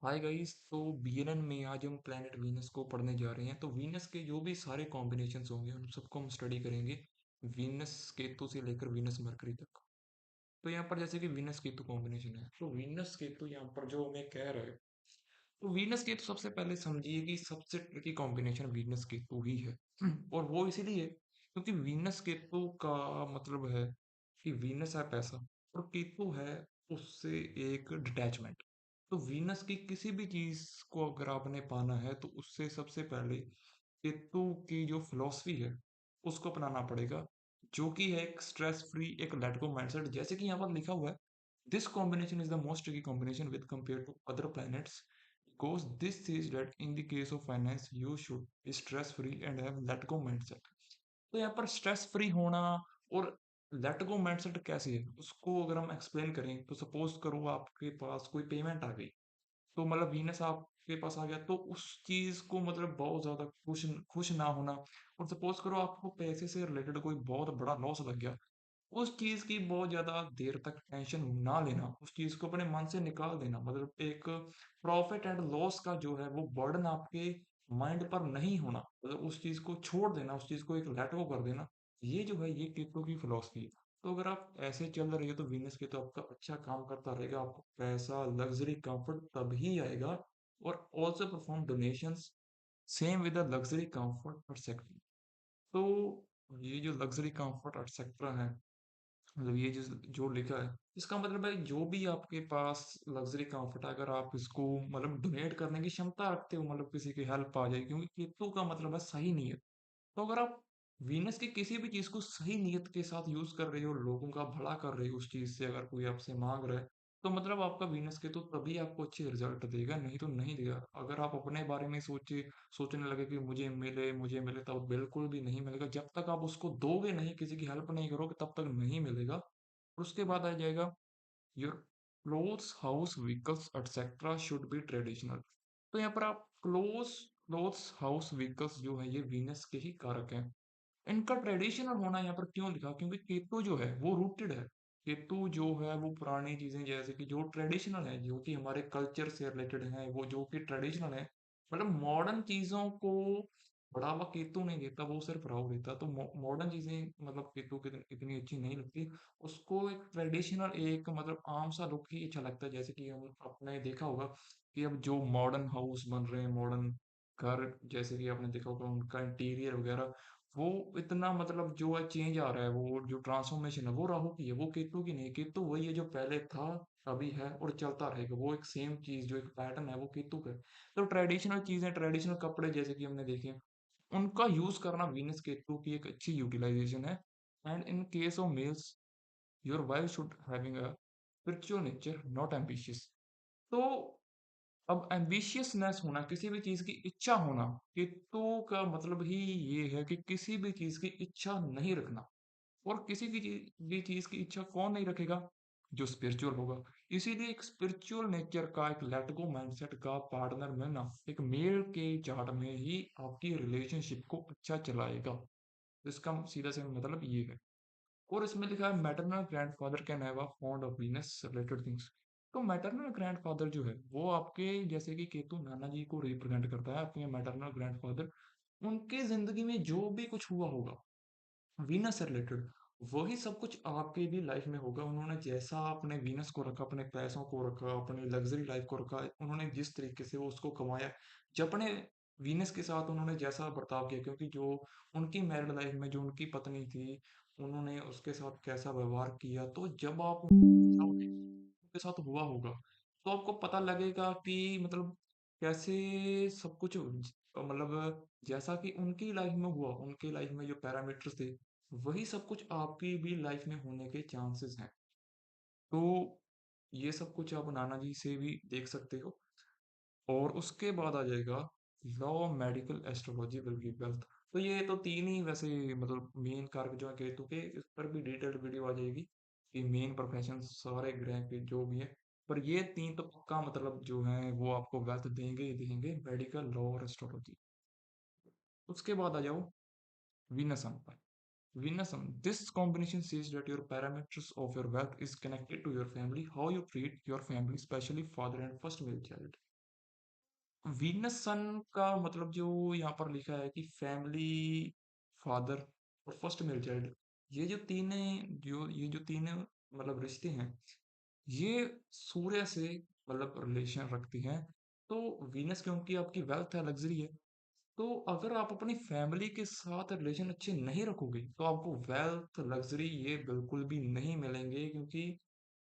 Hi guys, तो BNN में आज हम प्लैनेट वीनस को पढ़ने जा रहे हैं। तो वीनस के जो भी सारे कॉम्बिनेशंस होंगे उन सबको हम स्टडी करेंगे, वीनस केतु से लेकर वीनस मरकरी तक। तो यहाँ पर जैसे कि वीनस केतु कॉम्बिनेशन है, तो वीनस केतु यहाँ पर जो हमें कह रहा है, तो वीनस केतु सबसे पहले समझिए कि सबसे ट्रिकी कॉम्बिनेशन वीनस केतु ही है। और वो इसीलिए क्योंकि वीनस केतु का मतलब है कि वीनस है पैसा और केतु है उससे एक डिटैचमेंट। तो वीनस की किसी भी चीज को अगर आपने पाना है तो उससे सबसे पहले केतु की जो फिलॉसफी है उसको अपनाना पड़ेगा, जो कि है एक स्ट्रेस फ्री, एक लेट गो माइंडसेट। जैसे कि यहाँ पर लिखा हुआ है, this combination is the most tricky combination with compared to other planets because this says that in the case of finance you should be stress free and have let go mindset। तो यहाँ पर stress free होना और let go mindset कैसे है उसको अगर हम एक्सप्लेन करें, तो सपोज करो आपके पास कोई पेमेंट आ गई, तो मतलब वीनस आपके पास आ गया, तो उस चीज को मतलब बहुत ज्यादा खुश खुश ना होना। और सपोज करो आपको पैसे से रिलेटेड कोई बहुत बड़ा लॉस लग गया, उस चीज की बहुत ज्यादा देर तक टेंशन ना लेना, उस चीज को अपने मन से निकाल देना, मतलब एक प्रॉफिट एंड लॉस का जो है वो बर्डन आपके माइंड पर नहीं होना, मतलब उस चीज को छोड़ देना, उस चीज को एक लेट गो कर देना। ये जो है ये केतो की फिलॉसफी है। तो अगर आप ऐसे चल रहे हो तो वीनस के तो आपका अच्छा काम करता रहेगा, आपको पैसा, लग्जरी, कंफर्ट तभी आएगा। और also perform donations same with the luxury comfort etcetera. तो ये जो लग्जरी कंफर्ट एक्सेट्रा है, मतलब ये जो लिखा है, इसका मतलब है जो भी आपके पास लग्जरी कंफर्ट है, अगर आप इसको मतलब डोनेट करने की क्षमता रखते हो, मतलब किसी की हेल्प आ जाए, क्योंकि केतु का मतलब है सही नीयत। तो अगर आप वीनस की किसी भी चीज को सही नीयत के साथ यूज कर रहे हो, लोगों का भला कर रहे हो उस चीज से, अगर कोई आपसे मांग रहा है, तो मतलब आपका वीनस के तो तभी आपको अच्छे रिजल्ट देगा, नहीं तो नहीं देगा। अगर आप अपने बारे में सोचने लगे कि मुझे मिले, तब बिल्कुल भी नहीं मिलेगा। जब तक आप उसको दोगे नहीं, किसी की हेल्प नहीं करोगे, तब तक नहीं मिलेगा। और उसके बाद आ जाएगा your clothes, house, vehicles etcetera should be traditional. तो यहाँ पर आप क्लोथ्स, हाउस, व्हीकल्स जो है ये वीनस के ही कारक हैं। इनका ट्रेडिशनल होना यहाँ पर क्यों लिखा, क्योंकि केतु जो है वो रूटेड है। केतु जो है वो पुरानी चीजें, जैसे कि जो ट्रेडिशनल है, जो कि हमारे कल्चर से रिलेटेड है, वो जो कि ट्रेडिशनल है, मतलब मॉडर्न चीजों को बढ़ावा केतु नहीं देता, वो सिर्फ राहु देता। तो मॉडर्न चीजें मतलब केतु की इतनी अच्छी नहीं लगती। उसको एक ट्रेडिशनल, एक मतलब आम सा लुक ही अच्छा लगता है। जैसे कि हम आपने देखा होगा कि अब जो मॉडर्न हाउस बन रहे हैं, मॉडर्न घर, जैसे कि आपने देखा होगा उनका इंटीरियर वगैरह, वो इतना मतलब जो है चेंज आ रहा है, वो जो ट्रांसफॉर्मेशन है वो राहु की है, वो केतु की नहीं है। केतु वही है जो पहले था, अभी है और चलता रहेगा, वो एक सेम चीज, जो एक पैटर्न है वो केतु का है। तो ट्रेडिशनल चीजें, ट्रेडिशनल कपड़े जैसे कि हमने देखे, उनका यूज करना वीनस केतु की एक अच्छी यूटिलाइजेशन है। And in case of males, your wife should having a spiritual nature, not ambitious. तो अब एम्बिशियसनेस होना, किसी भी चीज की इच्छा होना, केतु का मतलब ही ये है कि किसी भी चीज की इच्छा नहीं रखना। और किसी भी चीज की इच्छा कौन नहीं रखेगा, जो स्पिरिचुअल होगा। इसीलिए एक स्पिरिचुअल नेचर का, एक लेट गो माइंडसेट का पार्टनर मिलना एक मेल के चार्ट में ही आपकी रिलेशनशिप को अच्छा चलाएगा। तो इसका सीधा सा मतलब ये है। और इसमें लिखा है maternal grandfather can have a fond of Venus related things. तो मैटरनल ग्रैंडफादर जो है वो आपके, जैसे कि केतु नाना जी को रिप्रेजेंट करता है, आपके मैटरनल ग्रैंडफादर, उनके जिंदगी में जो भी कुछ हुआ होगा वीनस से रिलेटेड, वही सब कुछ आपके भी लाइफ में होगा। उन्होंने जैसा अपने वीनस को रखा, अपने पैसों को रखा, अपने लग्जरी लाइफ को रखा, उन्होंने जिस तरीके से वो उसको कमाया, जब अपने वीनस के साथ उन्होंने जैसा बर्ताव किया, क्योंकि जो उनकी मैरिड लाइफ में जो उनकी पत्नी थी, उन्होंने उसके साथ कैसा व्यवहार किया, तो जब आप उनके साथ हुआ होगा, तो आपको पता लगेगा कि मतलब कैसे सब कुछ मतलब जैसा कि उनकी लाइफ में हुआ, उनकी लाइफ में जो पैरामीटर्स थे, वही सब कुछ आपकी भी लाइफ में होने के चांसेस हैं। तो ये सब कुछ आप नाना जी से भी देख सकते हो। और उसके बाद आ जाएगा law, medical, astrology will give wealth. तो ये तो तीन ही वैसे मतलब मेन कारक जो है केतु के, इस पर भी डिटेल्ड वीडियो आ जाएगी कि मेन प्रोफेशन सारे ग्रह के जो भी है। पर ये तीन तो पक्का मतलब जो है वो आपको वेल्थ देंगे ही देंगे, मेडिकल, लॉ और एस्ट्रोलॉजी। उसके बाद आ जाओ वीनसम पर। वीनसम, this combination says that your parameters of your wealth is connected to your family, how you treat your family, especially father and first male child। Venus son का मतलब जो यहाँ पर लिखा है कि फैमिली, फादर और फर्स्ट मेल चाइल्ड, ये जो तीन मतलब रिश्ते हैं, ये सूर्य से मतलब रिलेशन रखती हैं। तो वीनस क्योंकि आपकी वेल्थ है, लग्जरी है, तो अगर आप अपनी फैमिली के साथ रिलेशन अच्छे नहीं रखोगे तो आपको वेल्थ, लग्जरी ये बिल्कुल भी नहीं मिलेंगे, क्योंकि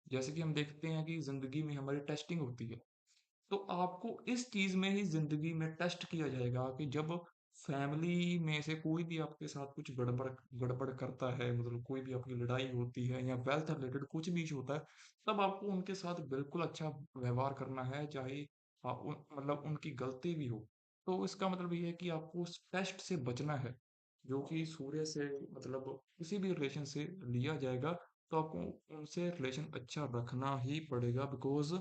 जैसे कि हम देखते हैं कि जिंदगी में हमारी टेस्टिंग होती है। तो आपको इस चीज में ही जिंदगी में टेस्ट किया जाएगा कि जब फैमिली में से कोई भी आपके साथ कुछ गड़बड़ गड़बड़ करता है, मतलब कोई भी आपकी लड़ाई होती है या वेल्थ रिलेटेड कुछ भी इशू होता है, तब आपको उनके साथ बिल्कुल अच्छा व्यवहार करना है, चाहे मतलब उनकी गलती भी हो। तो इसका मतलब ये है कि आपको उस टेस्ट से बचना है, जो कि सूर्य से मतलब किसी भी रिलेशन से लिया जाएगा। तो आपको उनसे रिलेशन अच्छा रखना ही पड़ेगा, because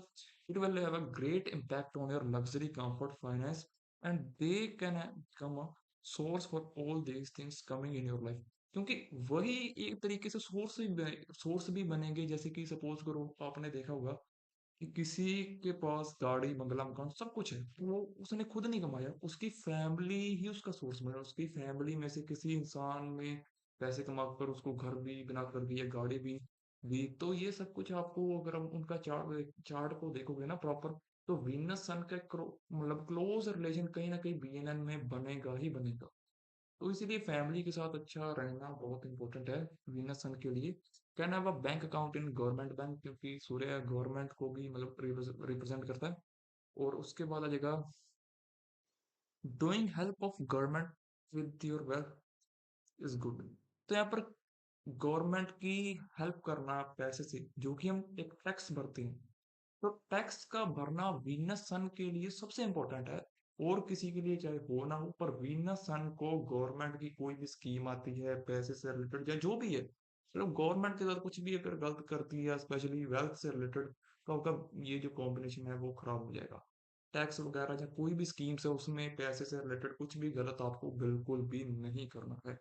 it will have a great impact on your luxury, comfort, finance, and they can become a source for all these things coming in your life। क्योंकि वही एक तरीके से सोर्स भी बनेंगे। जैसे कि सपोज करो, आपने देखा होगा कि किसी के पास गाड़ी, बंगला, मकान सब कुछ है, तो वो उसने खुद नहीं कमाया, उसकी फैमिली ही उसका सोर्स बना। उसकी फैमिली में से किसी इंसान ने पैसे कमा कर उसको घर भी बना कर दिया, गाड़ी भी दी। तो ये सब कुछ आपको, अगर हम उनका चार्ट चार्ट को देखोगे ना प्रॉपर, तो वीनस सन का मतलब क्लोज रिलेशन कहीं ना कहीं बीएनएन में बनेगा ही बनेगा। तो इसीलिए फैमिली के साथ अच्छा रहना बहुत इंपॉर्टेंट है वीनस सन के लिए। Can have a bank account in government bank, क्योंकि सूर्य गवर्नमेंट को भी मतलब रिप्रेजेंट करता है। और उसके बाद आ जाएगा doing help of government with your wealth is good. तो यहाँ पर गवर्नमेंट की हेल्प करना पैसे से, जो कि हम एक टैक्स भरते हैं, तो टैक्स का भरना वीनस सन के लिए सबसे इम्पोर्टेंट है। और किसी के लिए चाहे हो ना हो, पर वीनस सन को गवर्नमेंट की कोई भी स्कीम आती है पैसे से रिलेटेड या जो भी है, चलो गवर्नमेंट के साथ कुछ भी अगर गलत करती है, स्पेशली वेल्थ से रिलेटेड, तो आपका ये जो कॉम्बिनेशन है वो खराब हो जाएगा। टैक्स वगैरह या कोई भी स्कीम्स है उसमें पैसे से रिलेटेड कुछ भी गलत आपको बिल्कुल भी नहीं करना है।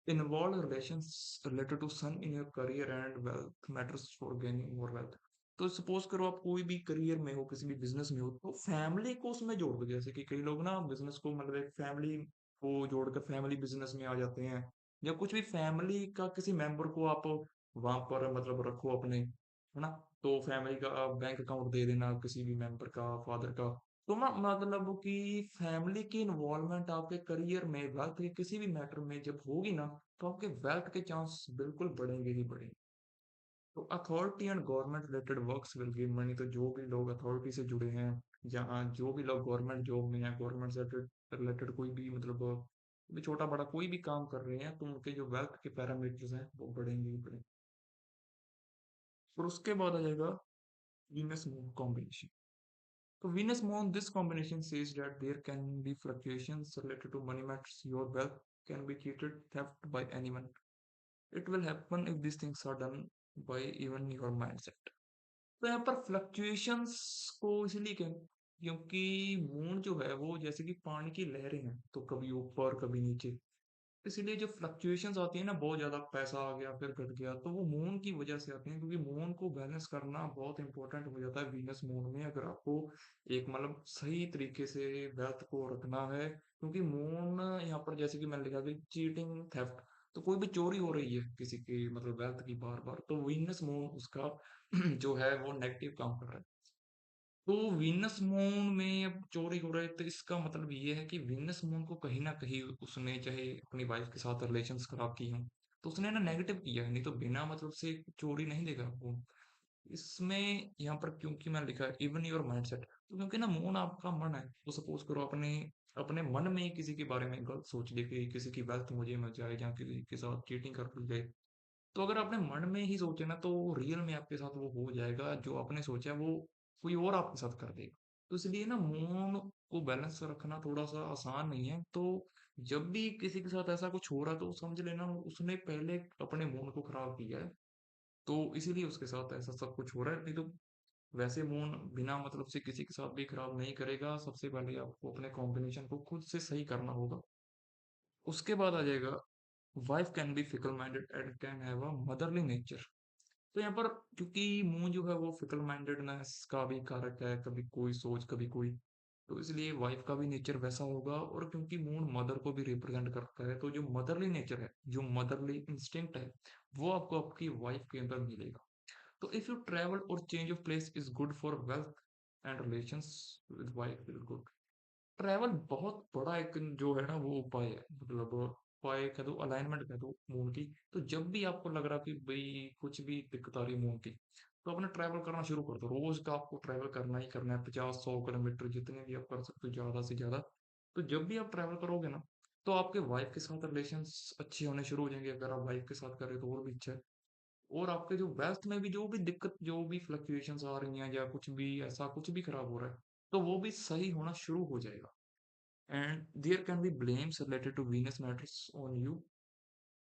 Involve relations related to sun in your career and wealth matters for gaining more wealth। तो सपोज करो आप कोई भी करियर में हो, किसी भी बिजनेस में हो, तो फैमिली को उसमें जोड़ दो। जैसे कि कई लोग ना बिजनेस को मतलब एक फैमिली को जोड़कर फैमिली बिजनेस में आ जाते हैं, या कुछ भी फैमिली का किसी मेंबर को आप वहां पर मतलब रखो अपने, है ना। तो फैमिली का बैंक अकाउंट दे देना किसी भी मेंबर का, फादर का। तो ना मतलब कि फैमिली की इन्वॉल्वमेंट आपके करियर में, वेल्थ के किसी भी मैटर में जब होगी ना, तो आपके वेल्थ के चांस बिल्कुल बढ़ेंगे ही बढ़ेंगे। तो authority and government related works will give money. तो जो भी लोग अथॉरिटी से जुड़े हैं, या जो भी लोग गवर्नमेंट जॉब में है, गवर्नमेंट से रिलेटेड कोई भी मतलब भी छोटा बड़ा कोई भी काम कर रहे हैं, तो उनके जो वेल्थ के पैरामीटर्स हैं वो बढ़ेंगे ही बढ़ेंगे। और उसके बाद आ जाएगा Venus moon combination. So Venus Moon, this combination says that there can be fluctuations related to money matters. Your wealth can be cheated, theft by anyone. It will happen if these things are done by even your mindset। तो यहाँ पर fluctuations को इसलिए कहें क्योंकि moon जो है वो जैसे कि पानी की लहरें हैं, तो कभी ऊपर कभी नीचे। इसीलिए जो फ्लक्चुएशंस आती है ना, बहुत ज्यादा पैसा आ गया फिर घट गया, तो वो मून की वजह से आती है। क्योंकि मून को बैलेंस करना बहुत इंपॉर्टेंट हो जाता है वीनस मून में, अगर आपको एक मतलब सही तरीके से वेल्थ को रखना है। क्योंकि मून यहाँ पर जैसे कि मैंने लिखा कि चीटिंग, थेफ्ट, तो कोई भी चोरी हो रही है किसी की मतलब वेल्थ की बार बार, तो वीनस मून उसका जो है वो नेगेटिव काम कर रहा है। तो वीनस मून में अब चोरी हो रहा है, तो इसका मतलब ये है कि वीनस मून को कहीं ना कहीं उसने चाहे अपनी वाइफ के साथ रिलेशंस खराब की हैं, तो उसने ना नेगेटिव किया है। नहीं तो बिना मतलब से चोरी नहीं देगा आपको इसमें। यहाँ पर क्योंकि मैं लिखा है इवन योर माइंडसेट, तो क्योंकि ना मून आपका मन है, तो सपोज करो अपने अपने मन में ही किसी के बारे में गलत सोच ली कि किसी की वेल्थ मुझे मिल जाए या किसी के साथ चीटिंग कर ली जाए, तो अगर आपने मन में ही सोचे ना, तो रियल में आपके साथ वो हो जाएगा। जो आपने सोचा है वो कोई और आपके साथ कर देगा। तो इसलिए ना मूड को बैलेंस रखना थोड़ा सा आसान नहीं है। तो जब भी किसी के साथ ऐसा कुछ हो रहा है, तो समझ लेना उसने पहले अपने मूड को खराब किया है, तो इसीलिए उसके साथ ऐसा सब कुछ हो रहा है। नहीं तो वैसे मूड बिना मतलब से किसी के साथ भी खराब नहीं करेगा। सबसे पहले आपको अपने कॉम्बिनेशन को खुद से सही करना होगा। उसके बाद आ जाएगा wife can be fickle minded and can have a motherly nature. तो यहाँ पर क्योंकि मून जो है वो फिकल माइंडेडनेस का भी कारक है, कभी कोई सोच कभी कोई। तो इसलिए वाइफ का भी नेचर वैसा होगा, और क्योंकि मून मदर को भी रिप्रेजेंट करता है, तो जो मदरली नेचर है, जो मदरली इंस्टिंक्ट है, वो आपको आपकी वाइफ के अंदर मिलेगा। तो इफ यू ट्रेवल और change of place is good for wealth and relations with wife will good. Travel बहुत बड़ा एक जो है ना वो उपाय है, मतलब उपाय कह दो, अलाइनमेंट कह दो मून की। तो जब भी आपको लग रहा कि भाई कुछ भी दिक्कत आ रही है मून की, तो अपना ट्रैवल करना शुरू कर दो। रोज का आपको ट्रैवल करना ही करना है, 50-100 किलोमीटर जितने भी आप कर सकते हो, ज्यादा से ज्यादा। तो जब भी आप ट्रैवल करोगे ना, तो आपके वाइफ के साथ रिलेशंस अच्छे होने शुरू हो जाएंगे। अगर आप वाइफ के साथ कर रहे हो तो और भी अच्छा है। और आपके जो वेल्थ में भी जो भी दिक्कत, जो भी फ्लक्चुएशंस आ रही हैं, या कुछ भी ऐसा कुछ भी खराब हो रहा है, तो वो भी सही होना शुरू हो जाएगा। And there can be blames related to Venus matters on you.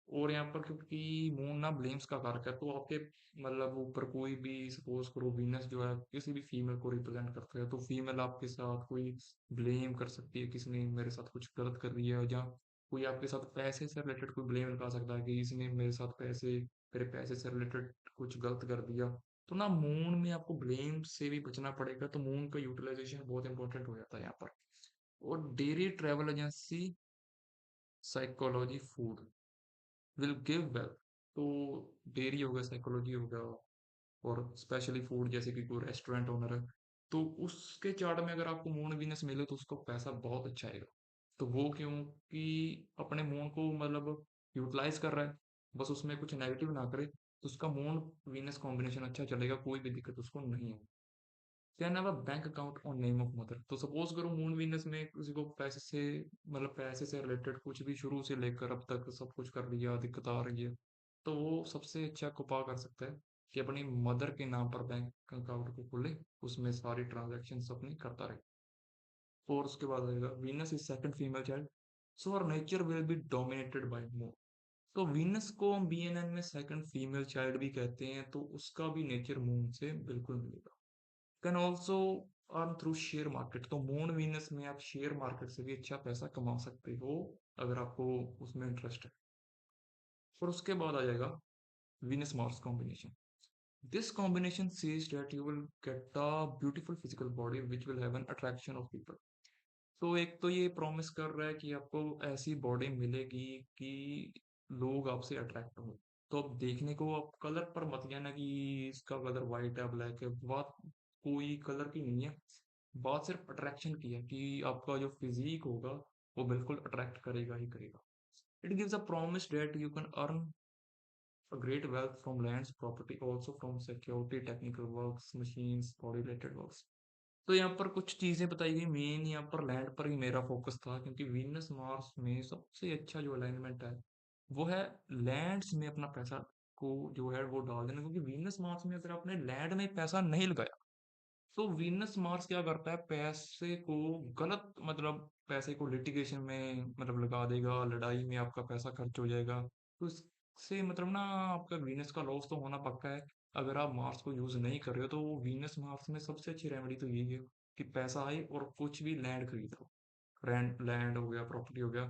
और यहाँ पर क्योंकि मून ना ब्लेम्स का कारक है, तो आपके मतलब ऊपर कोई भी, सपोज करो वीनस जो है किसी भी फीमेल को रिप्रेजेंट करता है, तो फीमेल आपके साथ कोई ब्लेम कर सकती है, किसने मेरे साथ कुछ गलत कर दिया, या कोई आपके साथ पैसे से रिलेटेड कोई ब्लेम लगा सकता है कि इसने मेरे साथ पैसे, मेरे पैसे से रिलेटेड कुछ गलत कर दिया। तो ना मून में आपको ब्लेम से भी बचना पड़ेगा, तो मून का यूटिलाइजेशन बहुत इंपॉर्टेंट हो जाता है यहाँ पर। और dairy travel agency, psychology, food will give wealth. तो डेयरी हो गया, साइकोलॉजी हो गया, और स्पेशली फूड, जैसे कि कोई रेस्टोरेंट ओनर है, तो उसके चार्ट में अगर आपको मून वीनस मिले तो उसको पैसा बहुत अच्छा आएगा। तो वो क्योंकि अपने मून को मतलब यूटिलाइज कर रहा है, बस उसमें कुछ नेगेटिव ना करे, तो उसका मून वीनस कॉम्बिनेशन अच्छा चलेगा, कोई भी दिक्कत उसको नहीं है। Can have a bank account on name of mother. तो सपोज करो मून वीनस में किसी को पैसे से, मतलब पैसे से रिलेटेड कुछ भी शुरू से लेकर अब तक सब कुछ कर लिया, दिक्कत आ रही है, तो वो सबसे अच्छा उपाय कर सकता है कि अपनी मदर के नाम पर बैंक अकाउंट को खोले, उसमें सारी ट्रांजेक्शन अपनी करता रहे। और उसके बाद आएगा Venus is second female child, so our nature will be dominated by moon. तो वीनस को हम बीएनएन में सेकंड फीमेल चाइल्ड भी कहते हैं, तो उसका भी नेचर मून से बिल्कुल मिलेगा। Can also earn through share market. तो मून वीनस में आप शेयर मार्केट से भी अच्छा पैसा कमा सकते हो, अगर आपको उसमें इंटरेस्ट है। और उसके बाद आ जाएगा Venus Mars combination. This combination says that you will get a beautiful physical body which will have an attraction of people. तो एक तो ये प्रॉमिस कर रहा है कि आपको ऐसी बॉडी मिलेगी कि लोग आपसे अट्रैक्ट हो। तो अब देखने को आप कलर पर मत जाना कि इसका कलर व्हाइट है, ब्लैक है, बात कोई कलर की नहीं है। बात सिर्फ अट्रैक्शन की है कि आपका जो फिजिक होगा वो बिल्कुल अट्रैक्ट करेगा ही करेगा। It gives a promise that you can earn a great wealth from lands, property, also from security, technical works, machines, body related works। तो यहाँ पर कुछ चीजें बताई गई, मेन यहाँ पर लैंड पर ही मेरा फोकस था, क्योंकि वीनस मार्स में सबसे अच्छा जो अलाइनमेंट है वो है लैंड्स में अपना पैसा को जो है वो डाल देना। क्योंकि वीनस मार्स में अगर आपने लैंड में पैसा नहीं लगाया, तो वीनस मार्स क्या करता है, पैसे को गलत, मतलब पैसे को लिटिगेशन में मतलब लगा देगा, लड़ाई में आपका पैसा खर्च हो जाएगा। तो इससे मतलब ना आपका वीनस का लॉस तो होना पक्का है। अगर आप मार्स को यूज नहीं कर रहे हो, तो वीनस मार्स में सबसे अच्छी रेमेडी तो यही है कि पैसा आए और कुछ भी लैंड खरीद लो। लैंड लैंड हो गया, प्रॉपर्टी हो गया।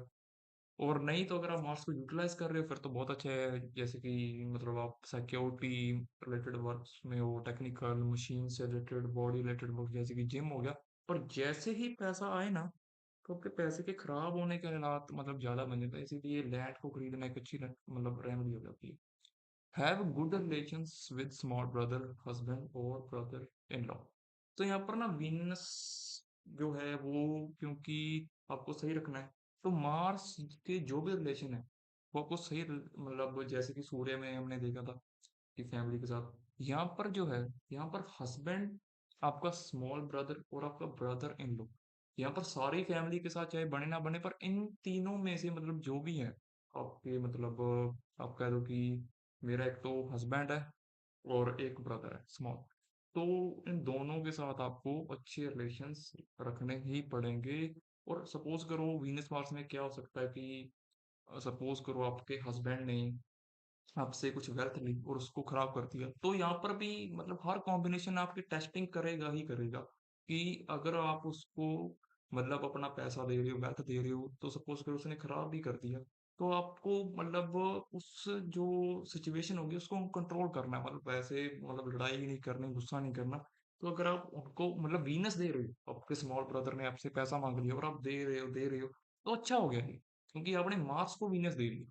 और नहीं तो अगर आप मार्स को यूटिलाइज कर रहे हो फिर तो बहुत अच्छा है, जैसे कि मतलब आप सिक्योरिटी रिलेटेड वर्क्स में हो, टेक्निकल मशीन से रिलेटेड, बॉडी रिलेटेड वर्क जैसे कि जिम हो गया। पर जैसे ही पैसा आए ना, तो आपके पैसे के खराब होने के हालात मतलब ज्यादा बन जाते हैं, इसीलिए लैंड को खरीदना एक अच्छी मतलब रेमेडी हो जाती है। Have good relations with small brother, husband और ब्रदर इन लॉ। तो यहाँ पर ना वीनस जो है वो, क्योंकि आपको सही रखना है, तो मार्स के जो भी रिलेशन है वो आपको सही मतलब जैसे कि सूर्य में हमने देखा था कि फैमिली के साथ, यहाँ पर जो है, यहाँ पर हस्बैंड, आपका स्मॉल ब्रदर और आपका ब्रदर इन लॉ, यहाँ पर सारी फैमिली के साथ चाहे बने ना बने, पर इन तीनों में से मतलब जो भी है आपके, मतलब आप कह दो कि मेरा एक तो हस्बैंड है और एक ब्रदर है स्मॉल, तो इन दोनों के साथ आपको अच्छे रिलेशंस रखने ही पड़ेंगे। और सपोज करो वीनस मार्स में क्या हो सकता है कि सपोज करो आपके हस्बैंड ने आपसे कुछ वेल्थ ली और उसको खराब कर दिया, तो यहाँ पर भी मतलब हर कॉम्बिनेशन आपकी टेस्टिंग करेगा ही करेगा कि अगर आप उसको मतलब अपना पैसा दे रहे हो, वेल्थ दे रहे हो, तो सपोज करो उसने खराब भी कर दिया, तो आपको मतलब उस जो सिचुएशन होगी उसको कंट्रोल करना है, मतलब ऐसे मतलब लड़ाई नहीं करनी, गुस्सा नहीं करना, तो अगर आप उनको मतलब वीनस दे रहे हो, आपके स्मॉल ब्रदर ने आपसे पैसा मांग लिया और आप दे रहे हो तो अच्छा हो गया ये, क्योंकि आपने मार्स को वीनस दे दिया।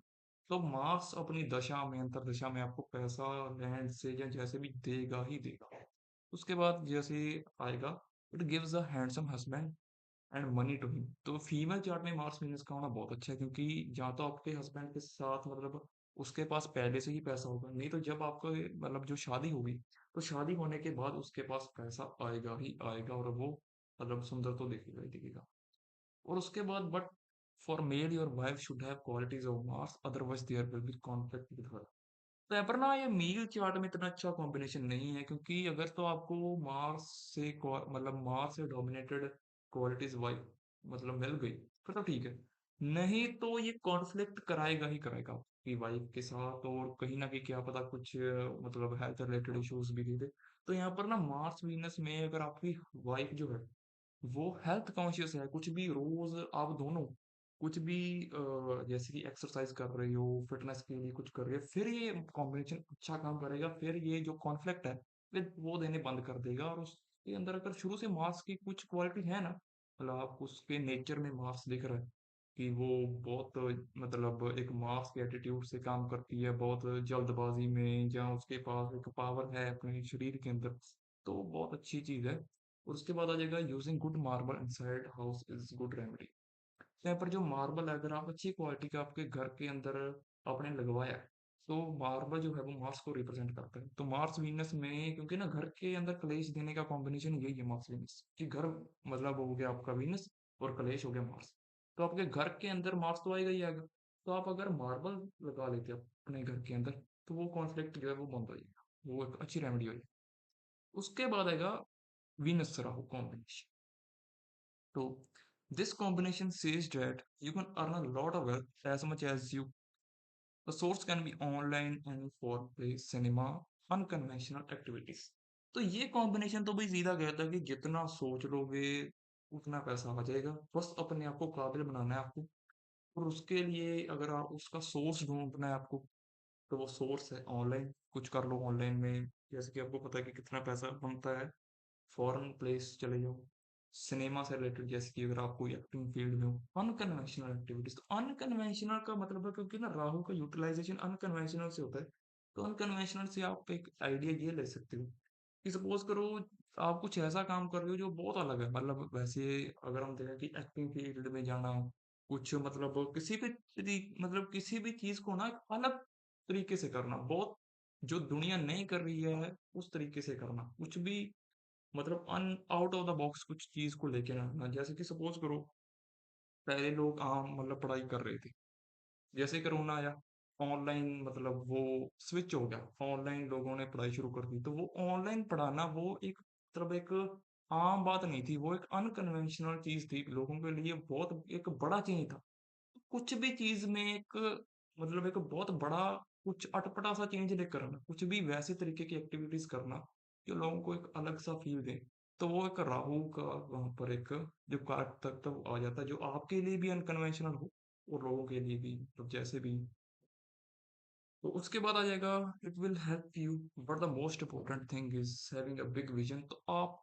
तो मार्स अपनी दशा में अंतर दशा में आपको पैसा लैंड से या जैसे भी देगा ही देगा। उसके बाद जैसे आएगा, it gives a handsome husband and money to him. तो फीमेल चार्ट में मार्स वीनस का होना बहुत अच्छा है, क्योंकि या तो आपके हस्बैंड के साथ मतलब उसके पास पहले से ही पैसा होगा, नहीं तो जब आपको मतलब जो शादी होगी तो शादी होने के बाद उसके पास पैसा आएगा ही आएगा, और वो मतलब सुंदर तो दिखेगा ही दिखेगा। और उसके बाद but for male your wife should have qualities of Mars, otherwise there will be conflict with her. तो यहाँ पर ना ये मील चार्ट में इतना अच्छा कॉम्बिनेशन नहीं है, क्योंकि अगर तो आपको मार्स से मतलब मार्स से डोमिनेटेड क्वालिटीज वाइफ मतलब मिल गई फिर तो ठीक है, नहीं तो ये कॉन्फ्लिक्ट कराएगा ही कराएगा आपकी वाइफ के साथ, और कहीं ना कहीं क्या पता कुछ मतलब हेल्थ रिलेटेड इश्यूज भी दे दे। तो यहाँ पर ना मार्स वीनस में अगर आपकी वाइफ जो है वो हेल्थ कॉन्शियस है, कुछ भी रोज आप दोनों कुछ भी जैसे कि एक्सरसाइज कर रही हो, फिटनेस के लिए कुछ कर रही हो, फिर ये कॉम्बिनेशन अच्छा काम करेगा, फिर ये जो कॉन्फ्लिक्ट है फिर वो देने बंद कर देगा। और उसके अंदर अगर शुरू से मार्स की कुछ क्वालिटी है ना, मतलब आप उसके नेचर में मार्स दिख रहा है कि वो बहुत मतलब एक मार्स के एटीट्यूड से काम करती है, बहुत जल्दबाजी में, या उसके पास एक पावर है अपने शरीर के अंदर, तो बहुत अच्छी चीज है। और उसके बाद आ जाएगा, using good marble inside house is good remedy. तो यहाँ पर जो मार्बल है, अगर आप अच्छी क्वालिटी का आपके घर के अंदर आपने लगवाया है, तो मार्बल जो है वो मार्स को रिप्रेजेंट करता है। तो मार्स वीनस में क्योंकि ना घर के अंदर कलेश देने का कॉम्बिनेशन यही है मार्स वीनस, कि घर मतलब हो गया आपका वीनस और कलेश हो गया मार्स, तो आपके घर के अंदर मार्स तो आएगा ही आएगा। तो आप अगर मार्बल लगा लेते हो अपने घर के अंदर, तो वो कॉन्फ्लिक्ट जो है वो बंद हो जाएगा, वो एक अच्छी रेमेडी हो जाएगी। उसके बाद आएगा वीनस राहु कॉम्बिनेशन। तो this combination says that you can earn a lot of wealth as much as you. The source can be online and for play, cinema, unconventional activities. तो ये कॉम्बिनेशन तो भाई सीधा कहता है कि जितना सोच लोगे उतना पैसा आ जाएगा, बस अपने आप को काबिल बनाना है आपको। और उसके लिए अगर आप उसका सोर्स ढूंढना है आपको, तो वो सोर्स है ऑनलाइन, कुछ कर लो ऑनलाइन में, जैसे कि आपको पता है कि कितना पैसा बनता है, फॉरेन प्लेस चले जाओ, सिनेमा से रिलेटेड, जैसे कि अगर आप कोई एक्टिंग फील्ड में हो, अनकन्वेंशनल एक्टिविटीज। तो अनकन्वेंशनल का मतलब है, क्योंकि ना राहु का यूटिलाइजेशन अनकन्वेंशनल से होता है, तो अनकन्वेंशनल से आप एक आइडिया ये ले सकते हो कि सपोज करो आप कुछ ऐसा काम कर रहे हो जो बहुत अलग है, मतलब वैसे अगर हम देखें कि एक्टिंग फील्ड में जाना, कुछ मतलब किसी भी मतलब किसी भी चीज को ना एक अलग तरीके से करना, बहुत जो दुनिया नहीं कर रही है उस तरीके से करना, कुछ भी मतलब अन आउट ऑफ द बॉक्स कुछ चीज को लेके ना आना। जैसे कि सपोज करो पहले लोग आम मतलब पढ़ाई कर रहे थे, जैसे कोरोना आया ऑनलाइन मतलब वो स्विच हो गया, ऑनलाइन लोगों ने पढ़ाई शुरू कर दी, तो वो ऑनलाइन पढ़ाना वो एक मतलब एक आम बात नहीं थी, वो एक अनकन्वेंशनल चीज थी, लोगों के लिए बहुत एक बड़ा चेंज था। कुछ भी चीज में एक मतलब एक बहुत बड़ा कुछ अटपटा सा चेंज लेकर आना, कुछ भी वैसे तरीके की एक्टिविटीज करना जो लोगों को एक अलग सा फील दे, तो वो एक राहु का वहां पर एक जो कारक तत्व आ जाता है, जो आपके लिए भी अनकन्वेंशनल हो और लोगों के लिए भी मतलब जैसे भी। तो उसके बाद आ जाएगा, it will help you, but the most important thing is having a big vision. तो आप